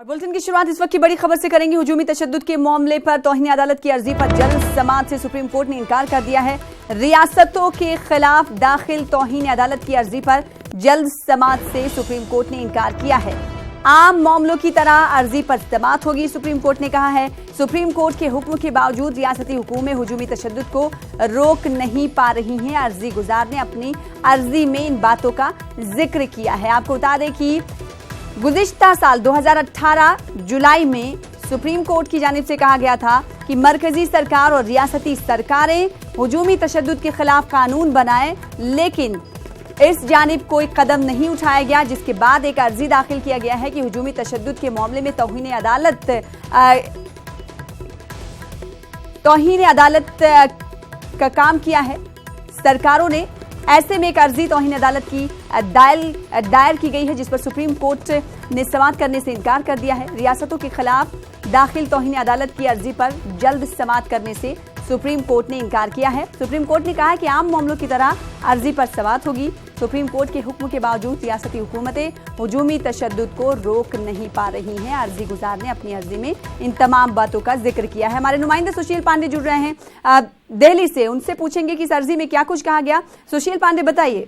और बुलेटिन की शुरुआत इस वक्त की बड़ी खबर से करेंगे। हुजूमी तशद्दुद के मामले पर तौहीन अदालत की अर्जी पर जल्द समाअत से सुप्रीम कोर्ट ने इनकार कर दिया है। रियासतों के खिलाफ दाखिल तौहीन अदालत की अर्जी पर जल्द समाअत से सुप्रीम कोर्ट ने इनकार किया है। आम मामलों की तरह अर्जी पर समाअत होगी, सुप्रीम कोर्ट ने कहा है। सुप्रीम कोर्ट के हुक्म के बावजूद रियासती हुकूमें हुजूमी तशद्दुद को रोक नहीं पा रही हैं। अर्जी गुजार ने अपनी अर्जी में इन बातों का जिक्र किया है। आपको बता दें कि गुज़िश्ता साल 2018 जुलाई में सुप्रीम कोर्ट की जानिब से कहा गया था कि मरकजी सरकार और रियासती सरकारें हुजूमी तशद्दुद के खिलाफ कानून बनाएं, लेकिन इस जानिब कोई कदम नहीं उठाया गया, जिसके बाद एक अर्जी दाखिल किया गया है कि हुजूमी तशद्दुद के मामले में तौहीन अदालत का काम किया है सरकारों ने। ऐसे में एक अर्जी तौहीन अदालत की दायर की गई है, जिस पर सुप्रीम कोर्ट ने समाअत करने से इनकार कर दिया है। रियासतों के खिलाफ दाखिल तौहीन अदालत की अर्जी पर जल्द समाअत करने से सुप्रीम कोर्ट ने इनकार किया है। सुप्रीम कोर्ट ने कहा है कि आम मामलों की तरह अर्जी पर समाअत होगी। सुप्रीम कोर्ट के हुक्म के बावजूद रियासती हुकूमतें हुजूमी तशद्दुद को रोक नहीं पा रही हैं। अर्जी गुजार ने अपनी अर्जी में इन तमाम बातों का जिक्र किया है। हमारे नुमाइंदे सुशील पांडे जुड़ रहे हैं दिल्ली से, उनसे पूछेंगे कि इस अर्जी में क्या कुछ कहा गया। सुशील पांडे बताइए।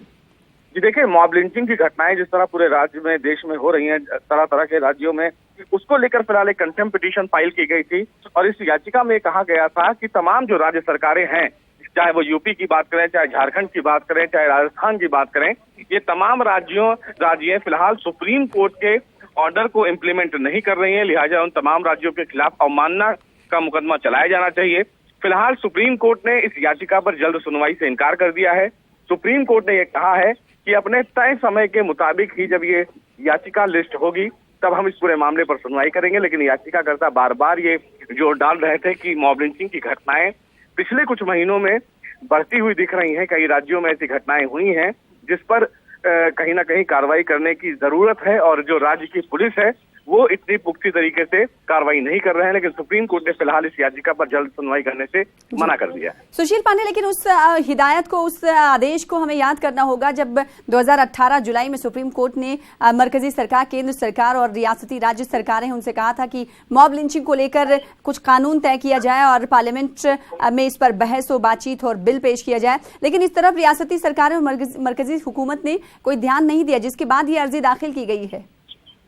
जी देखिए, मॉब लिंचिंग की घटनाएं जिस तरह पूरे राज्य में, देश में हो रही हैं, तरह तरह के राज्यों में, उसको लेकर फिलहाल एक कंटेम्प्ट पिटीशन फाइल की गई थी और इस याचिका में कहा गया था कि तमाम जो राज्य सरकारें हैं, चाहे वो यूपी की बात करें, चाहे झारखंड की बात करें, चाहे राजस्थान की बात करें, ये तमाम राज्य फिलहाल सुप्रीम कोर्ट के ऑर्डर को इम्प्लीमेंट नहीं कर रही हैं। लिहाजा उन तमाम राज्यों के खिलाफ अवमानना का मुकदमा चलाया जाना चाहिए। फिलहाल सुप्रीम कोर्ट ने इस याचिका पर जल्द सुनवाई से इनकार कर दिया है। सुप्रीम कोर्ट ने यह कहा है कि अपने तय समय के मुताबिक ही जब ये याचिका लिस्ट होगी तब हम इस पूरे मामले पर सुनवाई करेंगे। लेकिन याचिकाकर्ता बार बार ये जोर डाल रहे थे कि मॉब लिंचिंग की घटनाएं पिछले कुछ महीनों में बढ़ती हुई दिख रही हैं। कई राज्यों में ऐसी घटनाएं हुई हैं जिस पर कहीं ना कहीं कार्रवाई करने की जरूरत है और जो राज्य की पुलिस है वो इतनी पुख्ती तरीके से कार्रवाई नहीं कर रहे हैं। लेकिन सुप्रीम कोर्ट ने फिलहाल इस याचिका पर जल्द सुनवाई करने से मना कर दिया है। सुशील पांडे, लेकिन उस हिदायत को, उस आदेश को हमें याद करना होगा जब 2018 जुलाई में सुप्रीम कोर्ट ने मरकजी सरकार, केंद्र सरकार और रियासती राज्य सरकारें उनसे कहा था कि मॉब लिंचिंग को लेकर कुछ कानून तय किया जाए और पार्लियामेंट में इस पर बहस और बातचीत और बिल पेश किया जाए। लेकिन इस तरफ रियासती सरकारें और मरकजी हुकूमत ने कोई ध्यान नहीं दिया, जिसके बाद ये अर्जी दाखिल की गई है।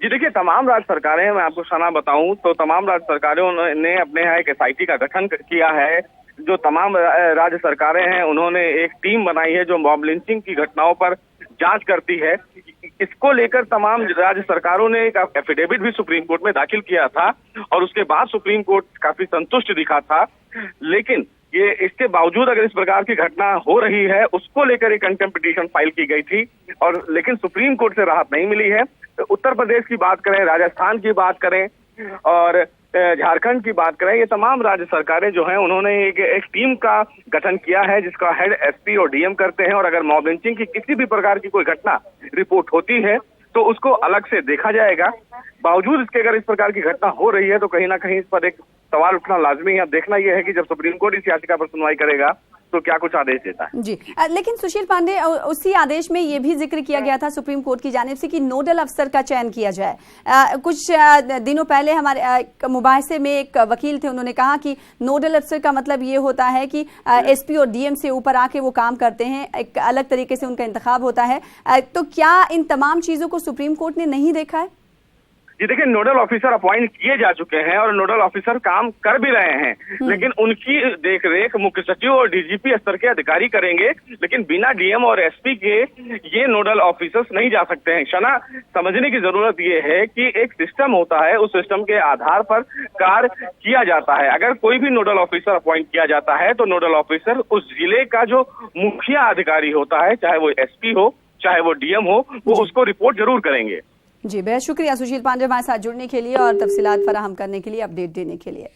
जी देखिए, तमाम राज्य सरकारें, मैं आपको सना बताऊं तो तमाम राज्य सरकारों ने अपने यहाँ एक SIT का गठन किया है। जो तमाम राज्य सरकारें हैं उन्होंने एक टीम बनाई है जो मॉब लिंचिंग की घटनाओं पर जांच करती है। इसको लेकर तमाम राज्य सरकारों ने एक एफिडेविट भी सुप्रीम कोर्ट में दाखिल किया था और उसके बाद सुप्रीम कोर्ट काफी संतुष्ट दिखा था। लेकिन ये इसके बावजूद अगर इस प्रकार की घटना हो रही है, उसको लेकर एक कंटेम्प्ट पिटीशन फाइल की गई थी और लेकिन सुप्रीम कोर्ट से राहत नहीं मिली है। उत्तर प्रदेश की बात करें, राजस्थान की बात करें और झारखंड की बात करें, ये तमाम राज्य सरकारें जो हैं उन्होंने एक टीम का गठन किया है जिसका हेड SP और DM करते हैं। और अगर मॉब लिंचिंग की किसी भी प्रकार की कोई घटना रिपोर्ट होती है तो उसको अलग से देखा जाएगा। बावजूद इसके अगर इस प्रकार की घटना हो रही है तो कहीं ना कहीं इस पर एक सवाल उठना लाजमी है। अब देखना यह है कि जब सुप्रीम कोर्ट इस याचिका पर सुनवाई करेगा तो क्या कुछ आदेश देता है। जी, लेकिन सुशील पांडे, उसी आदेश में ये भी जिक्र किया गया था सुप्रीम कोर्ट की जानिब से कि नोडल अफसर का चयन किया जाए। कुछ दिनों पहले हमारे मुबाहिसे में एक वकील थे, उन्होंने कहा कि नोडल अफसर का मतलब ये होता है कि SP और DM से ऊपर आके वो काम करते हैं, एक अलग तरीके से उनका इंतखाब होता है। तो क्या इन तमाम चीजों को सुप्रीम कोर्ट ने नहीं देखा है? जी देखिए, नोडल ऑफिसर अपॉइंट किए जा चुके हैं और नोडल ऑफिसर काम कर भी रहे हैं, लेकिन उनकी देखरेख मुख्य सचिव और DGP स्तर के अधिकारी करेंगे। लेकिन बिना DM और SP के ये नोडल ऑफिसर्स नहीं जा सकते हैं। शना, समझने की जरूरत ये है कि एक सिस्टम होता है, उस सिस्टम के आधार पर कार्य किया जाता है। अगर कोई भी नोडल ऑफिसर अपॉइंट किया जाता है तो नोडल ऑफिसर उस जिले का जो मुखिया अधिकारी होता है, चाहे वो SP हो चाहे वो DM हो, वो उसको रिपोर्ट जरूर करेंगे। जी, बेहद शुक्रिया सुशील पांडे हमारे साथ जुड़ने के लिए और तफसीलात फराहम करने के लिए, अपडेट देने के लिए।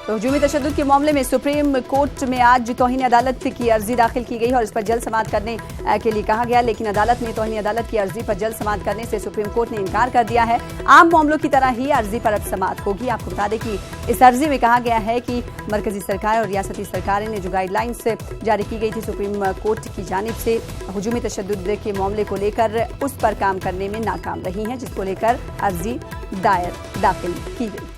तो हुजूमी तशद्दुद के मामले में सुप्रीम कोर्ट में आज तौहीन अदालत की अर्जी दाखिल की गई और इस पर जल्द समाअत करने के लिए कहा गया, लेकिन अदालत ने तौहीन अदालत की अर्जी पर जल्द समाअत करने से सुप्रीम कोर्ट ने इनकार कर दिया है। आम मामलों की तरह ही अर्जी पर अब समाअत होगी। आपको बता दें कि इस अर्जी में कहा गया है कि मरकजी सरकार और रियासती सरकारें ने जो गाइडलाइंस जारी की गई थी सुप्रीम कोर्ट की जानिब से हुजूमी तशद्दुद के मामले को लेकर, उस पर काम करने में नाकाम रही हैं, जिसको लेकर अर्जी दाखिल की गई।